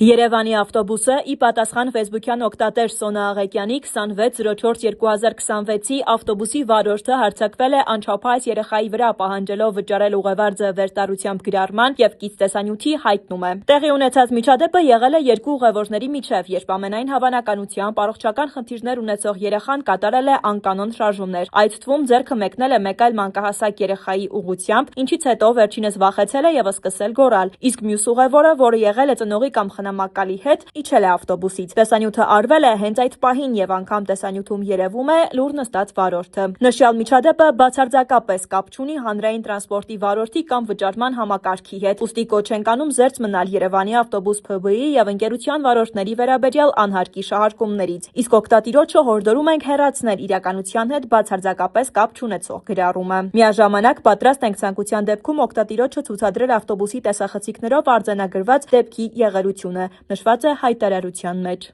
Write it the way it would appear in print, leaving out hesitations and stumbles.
Երևանի ավտոբուսը ի պատասխան ֆեյսբուքյան օգտատեր Սոնա Աղեկյանի 26/04/2026-ի ավտոբուսի վարորդը հարձակվել է անչափահաս երեխայի վրա պահանջելով վճարել ուղևարձը վերտարությամբ գրառման և կից տեսանյութի հայտնում է։ Տեղի ունեցած միջադեպը եղել է երկու ուղևորների միջև, երբ ամենայն հավանականությամբ առողջական խնդիրներ ունեցող երեխան կատարել է անկանոն շարժումներ, այդ թվում ձեռքը մեկնել է մեկ այլ մանկահասակ երեխայի ուղղությամբ, ինչից հետո վերջինս վախեցել է և սկսել գոռալ, իսկ մյուս ուղևորը, որը եղել է ծնողի կամ խնամակալի հետ, իջել է ավտոբուսից։ Տեսանյութը արվել է հենց այդ պահին և անգամ տեսանյութում երևում է լուռ նստած վարորդը։ Նշյալ միջադեպը բացարձակապես կապ չունի հանրային տրանսպորտի վարորդի կամ վճարման համակարգի հետ, ուստի կոչ ենք անում զերծ մնալ Երևանի ավտոբուս ՓԲ-ի և ընկերության վարորդների վերաբերյալ անհարկի շահարկումներից, իսկ օգտատիրոջը հորդորում ենք հեռացնել իրականության հետ բացարձակապես կապ չունեցող գրառումը։ Միաժամանակ պատրաստ ենք ցանկության դեպքում օգտատիրոջը ցուցադրել ավտոբուսի տեսախցիկներով արձանագրված դեպքի եղելությունը, նշված է հայտարարության մեջ։